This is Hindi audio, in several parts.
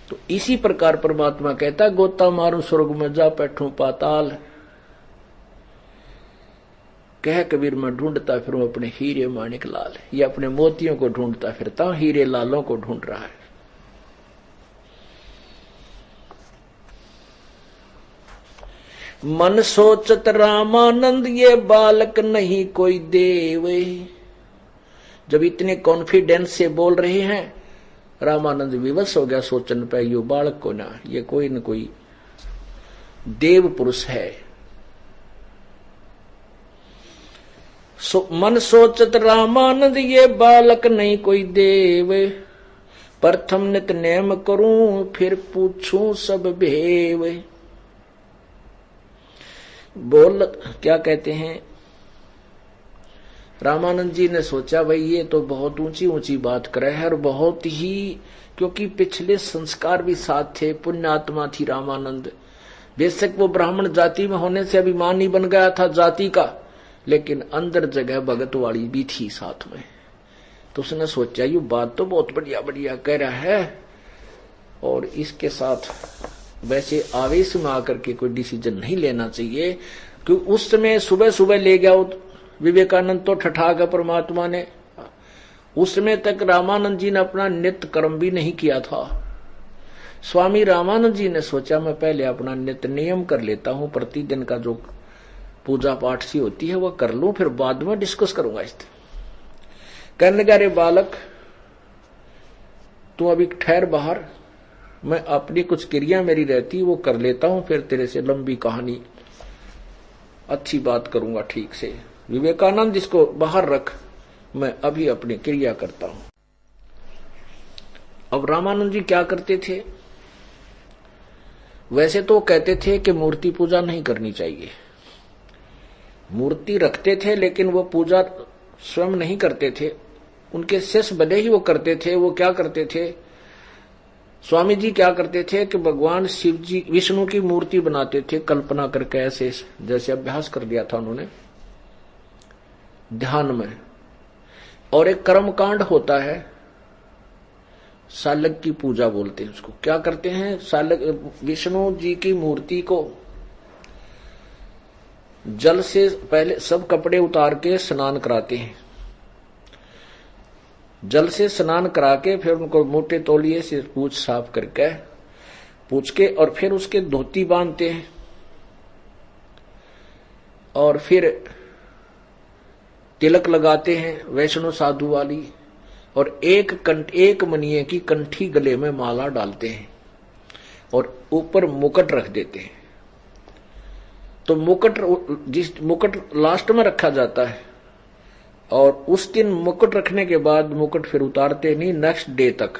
तो इसी प्रकार परमात्मा कहता गोता मारू स्वर्ग में जा बैठूं पाताल, कह कबीर मैं ढूंढता फिरूं अपने हीरे माणिक लाल। ये अपने मोतियों को ढूंढता फिरता, हीरे लालों को ढूंढ रहा है। मन सोचत रामानंद ये बालक नहीं कोई देव। जब इतने कॉन्फिडेंस से बोल रहे हैं, रामानंद विवश हो गया सोचन पे, यो बालक को ना, ये कोई न कोई देव पुरुष है। मन सोचत रामानंद ये बालक नहीं कोई देव, प्रथम नित नेम करूं फिर पूछूं सब भेव। बोल क्या कहते हैं, रामानंद जी ने सोचा भाई ये तो बहुत ऊंची ऊंची बात करे है, और बहुत ही, क्योंकि पिछले संस्कार भी साथ थे, पुण्यात्मा थी रामानंद। बेशक वो ब्राह्मण जाति में होने से अभिमानी बन गया था जाति का, लेकिन अंदर जगह भगत वाली भी थी साथ में। तो उसने सोचा ये बात तो बहुत बढ़िया बढ़िया कह रहा है, और इसके साथ वैसे आवेश में आकर के कोई डिसीजन नहीं लेना चाहिए, क्योंकि उस समय सुबह सुबह ले गया विवेकानंद तो ठठा गया परमात्मा ने। उस समय तक रामानंद जी ने अपना नित्य कर्म भी नहीं किया था। स्वामी रामानंद जी ने सोचा मैं पहले अपना नित्य नियम कर लेता हूं, प्रतिदिन का जो पूजा पाठ सी होती है वह कर लूं, फिर बाद में डिस्कस करूंगा इससे। कहने लगा रे बालक तू अभी ठहर बाहर, मैं अपनी कुछ क्रिया मेरी रहती वो कर लेता हूं, फिर तेरे से लंबी कहानी अच्छी बात करूंगा ठीक से। विवेकानंद इसको बाहर रख, मैं अभी अपनी क्रिया करता हूं। अब रामानंद जी क्या करते थे, वैसे तो कहते थे कि मूर्ति पूजा नहीं करनी चाहिए, मूर्ति रखते थे लेकिन वो पूजा स्वयं नहीं करते थे, उनके शिष्य भले ही वो करते थे। वो क्या करते थे, स्वामी जी क्या करते थे कि भगवान शिव जी विष्णु की मूर्ति बनाते थे कल्पना करके, ऐसे जैसे अभ्यास कर दिया था उन्होंने ध्यान में। और एक कर्मकांड होता है, सालक की पूजा बोलते हैं उसको। क्या करते हैं, सालक विष्णु जी की मूर्ति को जल से पहले सब कपड़े उतार के स्नान कराते हैं, जल से स्नान करा के फिर उनको मोटे तौलिए से पूछ साफ करके पूछ के, और फिर उसके धोती बांधते हैं, और फिर तिलक लगाते हैं वैष्णो साधु वाली, और एक मनिये की कंठी गले में माला डालते हैं, और ऊपर मुकुट रख देते हैं। तो मुकुट लास्ट में रखा जाता है, और उस दिन मुकुट रखने के बाद मुकुट फिर उतारते नहीं नेक्स्ट डे तक।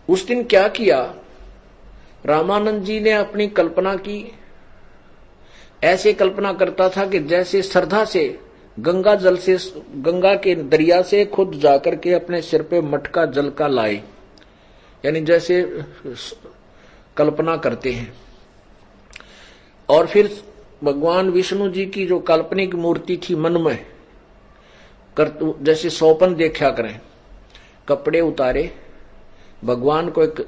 उस दिन क्या किया, रामानंद जी ने अपनी कल्पना की, ऐसे कल्पना करता था कि जैसे श्रद्धा से गंगा जल से, गंगा के दरिया से खुद जाकर के अपने सिर पे मटका जल का लाए, यानी जैसे कल्पना करते हैं। और फिर भगवान विष्णु जी की जो काल्पनिक मूर्ति थी मन में जैसे सौपन देखा करें, कपड़े उतारे, भगवान को एक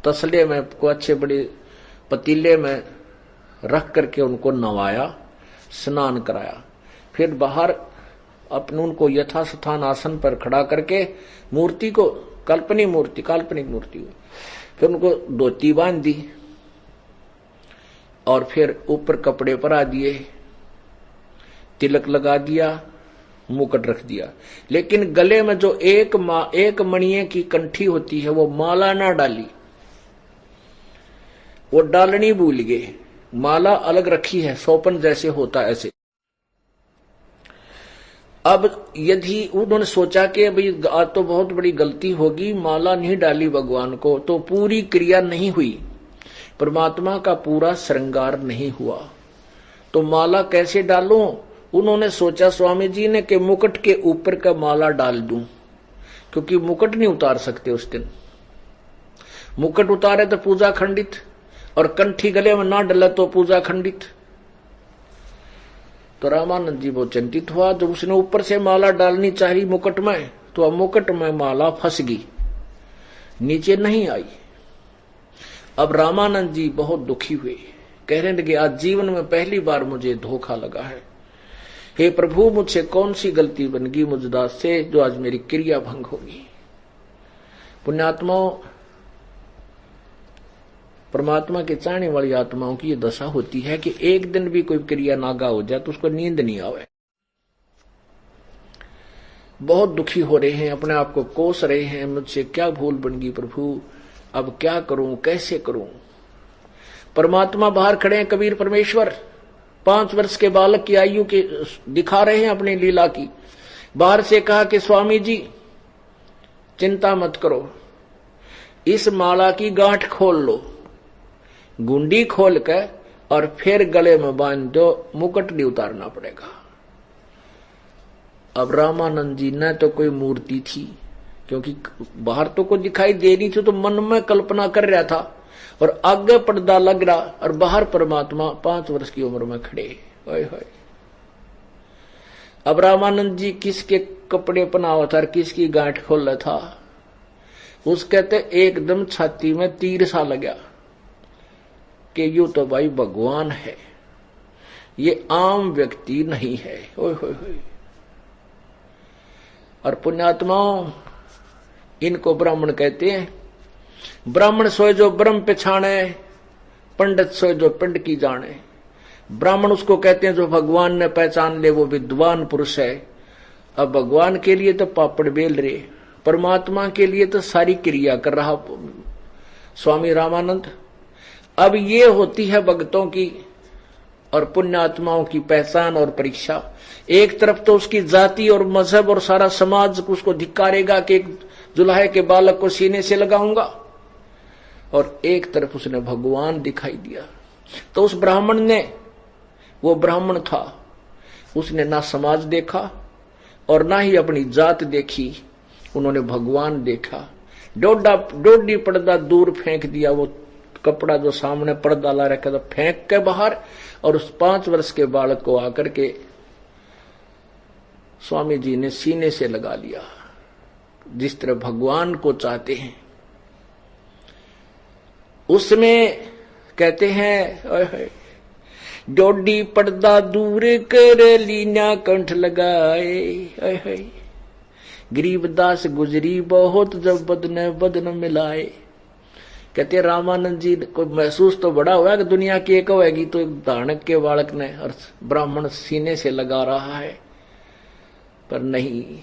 तसले में को अच्छे बड़े पतीले में रख करके उनको नवाया, स्नान कराया, फिर बाहर अपने उनको यथास्थान आसन पर खड़ा करके मूर्ति को, काल्पनिक मूर्ति फिर उनको धोती बांध दी, और फिर ऊपर कपड़े पर आ दिए, तिलक लगा दिया, मुकुट रख दिया। लेकिन गले में जो एक मणिये की कंठी होती है वो माला ना डाली, वो डालनी भूल गए, माला अलग रखी है, सौपन जैसे होता ऐसे। अब यदि उन्होंने सोचा कि भाई आज तो बहुत बड़ी गलती होगी, माला नहीं डाली भगवान को, तो पूरी क्रिया नहीं हुई, परमात्मा का पूरा श्रृंगार नहीं हुआ, तो माला कैसे डालूं। उन्होंने सोचा स्वामी जी ने कि मुकुट के ऊपर का माला डाल दूं, क्योंकि मुकुट नहीं उतार सकते उस दिन, मुकुट उतारे तो पूजा खंडित, और कंठी गले में ना डले तो पूजा खंडित। तो रामानंद जी बहुत चिंतित हुआ, जब उसने ऊपर से माला डालनी चाहिए मुकुट में, तो अब मुकुट में माला फंस गई, नीचे नहीं आई। अब रामानंद जी बहुत दुखी हुए, कहने लगे आज जीवन में पहली बार मुझे धोखा लगा है। हे प्रभु, मुझसे कौन सी गलती बन गई मुझ दास से जो आज मेरी क्रिया भंग होगी। पुण्यात्माओं, परमात्मा के चाहने वाली आत्माओं की ये दशा होती है कि एक दिन भी कोई क्रिया नागा हो जाए तो उसको नींद नहीं आवे। बहुत दुखी हो रहे हैं, अपने आप को कोस रहे हैं, मुझसे क्या भूल बन गई प्रभु, अब क्या करूं, कैसे करूं। परमात्मा बाहर खड़े हैं, कबीर परमेश्वर 5 वर्ष के बालक की आयु के दिखा रहे हैं अपनी लीला की। बाहर से कहा कि स्वामी जी चिंता मत करो, इस माला की गांठ खोल लो, गुंडी खोल कर और फिर गले में बांध दो, मुकुट नहीं उतारना पड़ेगा। अब रामानंद जी न तो कोई मूर्ति थी, क्योंकि बाहर तो कोई दिखाई दे नहीं थी, तो मन में कल्पना कर रहा था, और आगे पर्दा लग रहा और बाहर परमात्मा 5 वर्ष की उम्र में खड़े। ओए होए। अब रामानंद जी किसके कपड़े पहनावा था और किसकी गांठ खोल था, उस कहते एकदम छाती में तीर सा लगा कि यू तो भाई भगवान है, ये आम व्यक्ति नहीं है। ओए होए होए। और पुण्यात्माओं, इनको ब्राह्मण कहते हैं। ब्राह्मण सोए जो ब्रह्म पहचाने, पंडित सोए जो पिंड की जाने। ब्राह्मण उसको कहते हैं जो भगवान ने पहचान ले, वो विद्वान पुरुष है। अब भगवान के लिए तो पापड़ बेल रहे, परमात्मा के लिए तो सारी क्रिया कर रहा स्वामी रामानंद। अब ये होती है भक्तों की और पुण्यात्माओं की पहचान और परीक्षा। एक तरफ तो उसकी जाति और मजहब और सारा समाज उसको धिक्कारेगा कि एक जुलाहे के बालक को सीने से लगाऊंगा, और एक तरफ उसने भगवान दिखाई दिया। तो उस ब्राह्मण ने, वो ब्राह्मण था, उसने ना समाज देखा और ना ही अपनी जात देखी, उन्होंने भगवान देखा। डोडी पर्दा दूर फेंक दिया, वो कपड़ा जो सामने पर्दा ला रखा था फेंक के बाहर, और उस 5 वर्ष के बालक को आकर के स्वामी जी ने सीने से लगा लिया, जिस तरह भगवान को चाहते हैं। उसमें कहते हैं डोडी पर्दा दूर कर लीना कंठ लगाए, गरीबदास गुजरी बहुत जब बदन बदन मिलाए। कहते रामानंद जी को महसूस तो बड़ा हुआ कि दुनिया की एक होगी, तो धानक के बालक ने और ब्राह्मण सीने से लगा रहा है, पर नहीं।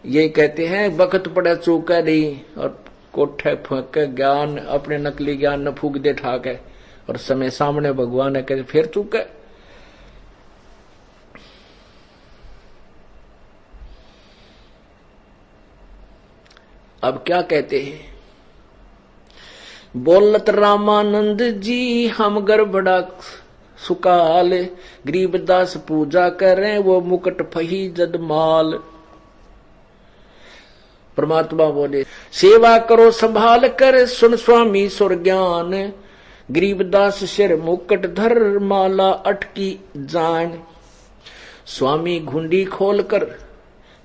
ये कहते हैं वक्त पड़े चूका नहीं, और कोठे फूक के ज्ञान अपने नकली ज्ञान न फूक दे ठाके, और समय सामने भगवान है कहते फिर चूके। अब क्या कहते हैं, बोलत रामानंद जी हम गड़बड़ा सुकाल, गरीबदास पूजा करें वो मुकुट फही जदमाल। परमात्मा बोले सेवा करो संभाल कर, सुन स्वामी सुर ज्ञान, गरीबदास सिर मुकुट धर माला अटकी जान। स्वामी घुंडी खोल कर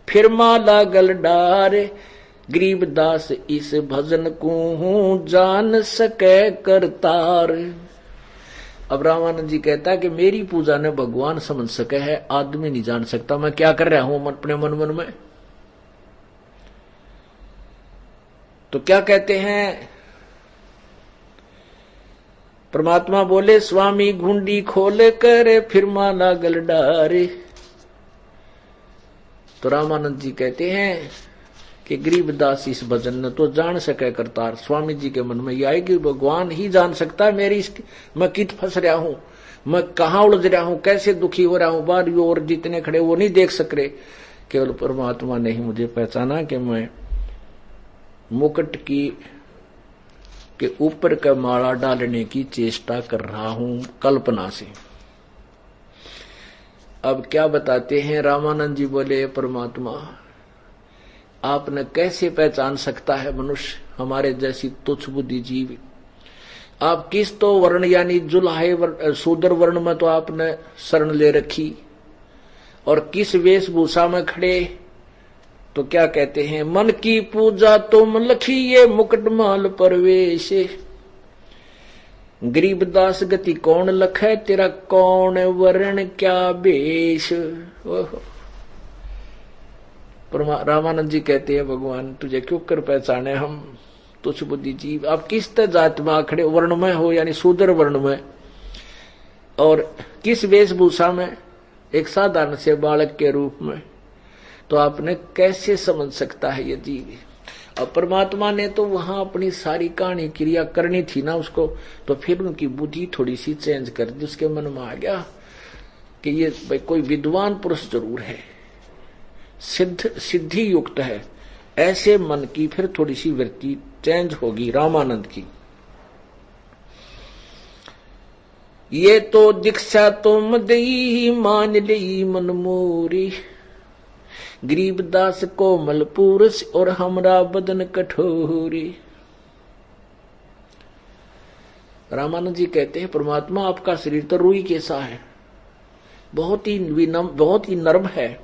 फिर माला गल डारे, गरीबदास इस भजन को हूं जान सके करतार। अब रामानंद जी कहता है कि मेरी पूजा ने भगवान समझ सके है, आदमी नहीं जान सकता मैं क्या कर रहा हूं अपने मन मन में। तो क्या कहते हैं, परमात्मा बोले स्वामी घुंडी खोले करे फिर माला गल डारे। तो रामानंद जी कहते हैं कि गरीबदास इस भजन ने तो जान सके करतार। स्वामी जी के मन में यह आए कि भगवान ही जान सकता है मेरी मैं कित फंस रहा हूं, मैं कहां उलझ रहा हूं, कैसे दुखी हो रहा हूं। बाहर और जितने खड़े वो नहीं देख सक रहे, केवल परमात्मा ने ही मुझे पहचाना कि मैं मुकुट की के ऊपर का माला डालने की चेष्टा कर रहा हूं कल्पना से। अब क्या बताते हैं रामानंद जी बोले परमात्मा आपने कैसे पहचान सकता है मनुष्य हमारे जैसी तुच्छ बुद्धि जीव। आप किस तो वर्ण यानी जुलाहे शूद्र वर्ण में तो आपने शरण ले रखी, और किस वेशभूषा में खड़े तो क्या कहते हैं, मन की पूजा तुम लखिए मुकुटमाल परवेश, गरीबदास गति कौन लखे, तेरा कौन वर्ण क्या वेश। रामानंद जी कहते हैं, भगवान तुझे क्यों कर पहचाने हम, तुच्छ बुद्धि जीव। आप किस तरह जात में खड़े, वर्ण में हो यानी शूद्र वर्ण में, और किस वेशभूषा में, एक साधारण से बालक के रूप में, तो आपने कैसे समझ सकता है ये जीव। और परमात्मा ने तो वहां अपनी सारी कहानी क्रिया करनी थी ना उसको, तो फिर उनकी बुद्धि थोड़ी सी चेंज कर दी, उसके मन में आ गया कि ये भाई कोई विद्वान पुरुष जरूर है, सिद्धि युक्त है, ऐसे मन की फिर थोड़ी सी वृत्ति चेंज होगी रामानंद की। ये तो दीक्षा तुम दई मान ली मन मोरी, गरीबदास कोमल पुरुष और हमरा बदन कठोरी। रामानंद जी कहते हैं, परमात्मा आपका शरीर तो रुई कैसा है, बहुत ही नर्म है,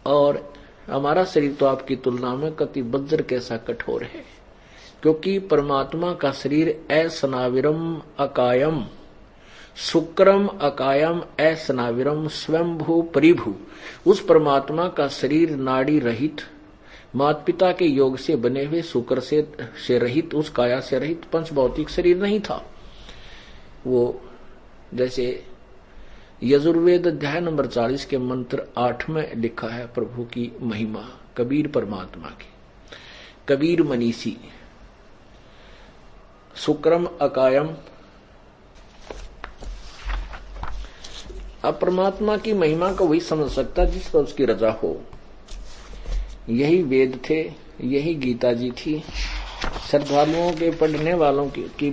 और हमारा शरीर तो आपकी तुलना में कति वज्र कैसा कठोर है। क्योंकि परमात्मा का शरीर असनाविरम अकायम, शुक्रम अकायम असनाविरम स्वयंभू परिभू। उस परमात्मा का शरीर नाड़ी रहित, माता पिता के योग से बने हुए शुक्र से रहित, उस काया से रहित पंच भौतिक शरीर नहीं था। वो जैसे यजुर्वेद अध्याय नंबर 40 के मंत्र 8 में लिखा है प्रभु की महिमा, कबीर परमात्मा की, कबीर मनीषी, शुक्रम अकायम। अब परमात्मा की महिमा को वही समझ सकता जिस पर उसकी रजा हो। यही वेद थे, यही गीता जी थी। श्रद्धालुओं के, पढ़ने वालों की भी